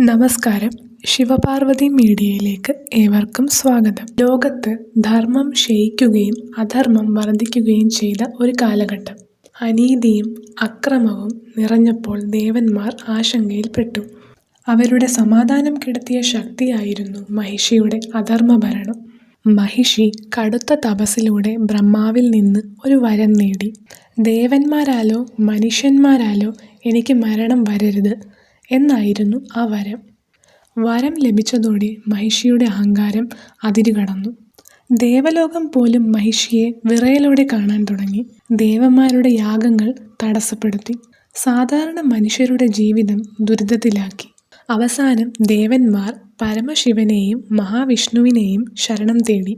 നമസ്കാരം. ശിവപാർവതി മീഡിയയിലേക്ക് ഏവർക്കും സ്വാഗതം. ലോകത്ത് ധർമ്മം ക്ഷയിക്കുകയും അധർമ്മം വർദ്ധിക്കുകയും ചെയ്ത ഒരു കാലഘട്ടം. അനീതിയും അക്രമവും നിറഞ്ഞപ്പോൾ ദേവന്മാർ ആശങ്കയിൽപ്പെട്ടു. അവരുടെ സമാധാനം കെടുത്തിയ ശക്തിയായിരുന്നു മഹിഷിയുടെ അധർമ്മഭരണം. മഹിഷി കടുത്ത തപസ്സിലൂടെ ബ്രഹ്മാവിൽ നിന്ന് ഒരു വരം നേടി. ദേവന്മാരാലോ മനുഷ്യന്മാരാലോ എനിക്ക് മരണം വരരുത് എന്നായിരുന്നു ആ വരം. വരം ലഭിച്ചതോടെ മഹിഷിയുടെ അഹങ്കാരം അതിരുകടന്നു. ദേവലോകം പോലും മഹിഷിയെ വിറയലോടെ കാണാൻ തുടങ്ങി. ദേവന്മാരുടെ യാഗങ്ങൾ തടസ്സപ്പെടുത്തി. സാധാരണ മനുഷ്യരുടെ ജീവിതം ദുരിതത്തിലാക്കി. അവസാനം ദേവന്മാർ പരമശിവനെയും മഹാവിഷ്ണുവിനെയും ശരണം തേടി.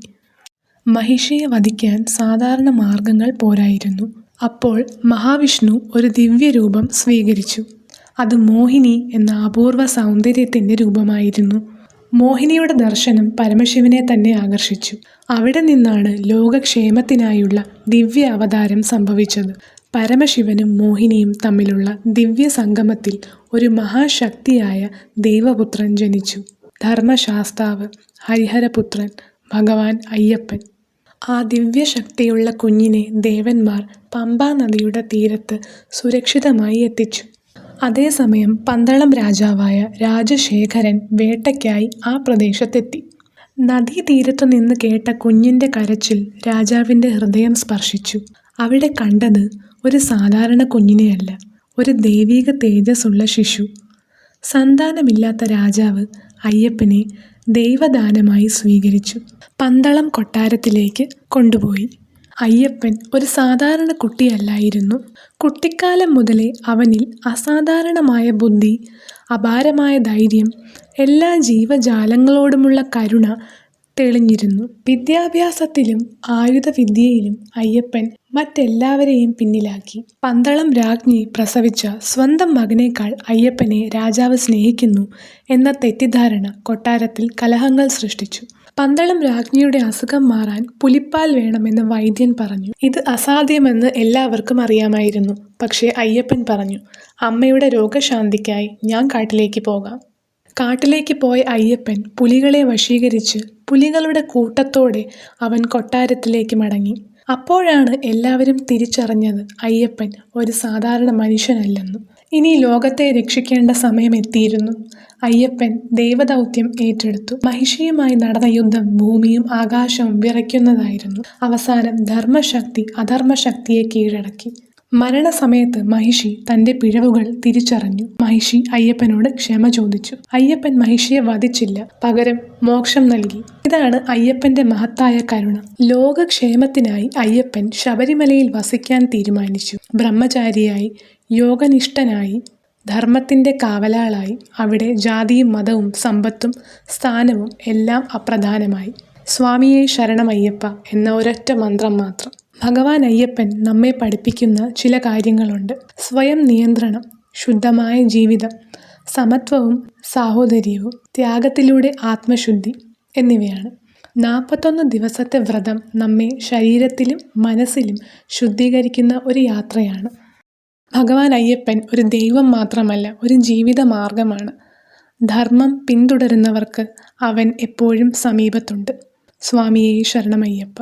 മഹിഷിയെ വധിക്കാൻ സാധാരണ മാർഗങ്ങൾ പോരായിരുന്നു. അപ്പോൾ മഹാവിഷ്ണു ഒരു ദിവ്യരൂപം സ്വീകരിച്ചു. അത് മോഹിനി എന്ന അപൂർവ സൗന്ദര്യത്തിൻ്റെ രൂപമായിരുന്നു. മോഹിനിയുടെ ദർശനം പരമശിവനെ തന്നെ ആകർഷിച്ചു. അവിടെ നിന്നാണ് ലോകക്ഷേമത്തിനായുള്ള ദിവ്യ അവതാരം സംഭവിച്ചത്. പരമശിവനും മോഹിനിയും തമ്മിലുള്ള ദിവ്യ സംഗമത്തിൽ ഒരു മഹാശക്തിയായ ദൈവപുത്രൻ ജനിച്ചു. ധർമ്മശാസ്താവ്, ഹരിഹരപുത്രൻ, ഭഗവാൻ അയ്യപ്പൻ. ആ ദിവ്യശക്തിയുള്ള കുഞ്ഞിനെ ദേവന്മാർ പമ്പാ നദിയുടെ തീരത്ത് സുരക്ഷിതമായി എത്തിച്ചു. അതേസമയം പന്തളം രാജാവായ രാജശേഖരൻ വേട്ടയ്ക്കായി ആ പ്രദേശത്തെത്തി. നദീതീരത്തു നിന്ന് കേട്ട കുഞ്ഞിൻ്റെ കരച്ചിൽ രാജാവിൻ്റെ ഹൃദയം സ്പർശിച്ചു. അവിടെ കണ്ടത് ഒരു സാധാരണ കുഞ്ഞിനെയല്ല, ഒരു ദൈവിക തേജസ്സുള്ള ശിശു. സന്താനമില്ലാത്ത രാജാവ് അയ്യപ്പനെ ദൈവദാനമായി സ്വീകരിച്ചു. പന്തളം കൊട്ടാരത്തിലേക്ക് കൊണ്ടുപോയി. അയ്യപ്പൻ ഒരു സാധാരണ കുട്ടിയല്ലായിരുന്നു. കുട്ടിക്കാലം മുതലേ അവനിൽ അസാധാരണമായ ബുദ്ധി, അപാരമായ ധൈര്യം, എല്ലാ ജീവജാലങ്ങളോടുമുള്ള കരുണ തെളിഞ്ഞിരുന്നു. വിദ്യാഭ്യാസത്തിലും ആയുധവിദ്യയിലും അയ്യപ്പൻ മറ്റെല്ലാവരെയും പിന്നിലാക്കി. പന്തളം രാജ്ഞി പ്രസവിച്ച സ്വന്തം മകനേക്കാൾ അയ്യപ്പനെ രാജാവ് സ്നേഹിക്കുന്നു എന്ന തെറ്റിദ്ധാരണ കൊട്ടാരത്തിൽ കലഹങ്ങൾ സൃഷ്ടിച്ചു. പന്തളം രാജ്ഞിയുടെ അസുഖം മാറാൻ പുലിപ്പാൽ വേണമെന്ന് വൈദ്യൻ പറഞ്ഞു. ഇത് അസാധ്യമെന്ന് എല്ലാവർക്കും അറിയാമായിരുന്നു. പക്ഷേ അയ്യപ്പൻ പറഞ്ഞു, അമ്മയുടെ രോഗശാന്തിക്കായി ഞാൻ കാട്ടിലേക്ക് പോകാം. കാട്ടിലേക്ക് പോയ അയ്യപ്പൻ പുലികളെ വശീകരിച്ച് പുലികളുടെ കൂട്ടത്തോടെ അവൻ കൊട്ടാരത്തിലേക്ക് മടങ്ങി. അപ്പോഴാണ് എല്ലാവരും തിരിച്ചറിഞ്ഞത് അയ്യപ്പൻ ഒരു സാധാരണ മനുഷ്യനല്ലെന്ന്. ഇനി ലോകത്തെ രക്ഷിക്കേണ്ട സമയം എത്തിയിരുന്നു. അയ്യപ്പൻ ദൈവദൗത്യം ഏറ്റെടുത്തു. മഹിഷിയുമായി നടന്ന യുദ്ധം ഭൂമിയും ആകാശവും വിറയ്ക്കുന്നതായിരുന്നു. അവസാനം ധർമ്മശക്തി അധർമ്മശക്തിയെ കീഴടക്കി. മരണസമയത്ത് മഹിഷി തൻ്റെ പിഴവുകൾ തിരിച്ചറിഞ്ഞു. മഹിഷി അയ്യപ്പനോട് ക്ഷമ ചോദിച്ചു. അയ്യപ്പൻ മഹിഷിയെ വധിച്ചില്ല, പകരം മോക്ഷം നൽകി. ഇതാണ് അയ്യപ്പൻ്റെ മഹത്തായ കരുണ. ലോകക്ഷേമത്തിനായി അയ്യപ്പൻ ശബരിമലയിൽ വസിക്കാൻ തീരുമാനിച്ചു. ബ്രഹ്മചാരിയായി, യോഗനിഷ്ഠനായി, ധർമ്മത്തിൻ്റെ കാവലാളായി. അവിടെ ജാതിയും മതവും സമ്പത്തും സ്ഥാനവും എല്ലാം അപ്രധാനമായി. സ്വാമിയെ ശരണമയ്യപ്പ എന്ന ഒരൊറ്റ മന്ത്രം മാത്രം. ഭഗവാൻ അയ്യപ്പൻ നമ്മെ പഠിപ്പിക്കുന്ന ചില കാര്യങ്ങളുണ്ട്. സ്വയം നിയന്ത്രണം, ശുദ്ധമായ ജീവിതം, സമത്വവും സാഹോദര്യവും, ത്യാഗത്തിലൂടെ ആത്മശുദ്ധി എന്നിവയാണ്. 41 ദിവസത്തെ വ്രതം നമ്മെ ശരീരത്തിലും മനസ്സിലും ശുദ്ധീകരിക്കുന്ന ഒരു യാത്രയാണ്. ഭഗവാൻ അയ്യപ്പൻ ഒരു ദൈവം മാത്രമല്ല, ഒരു ജീവിത മാർഗമാണ്. ധർമ്മം പിന്തുടരുന്നവർക്ക് അവൻ എപ്പോഴും സമീപത്തുണ്ട്. സ്വാമിയെ ശരണമയ്യപ്പ.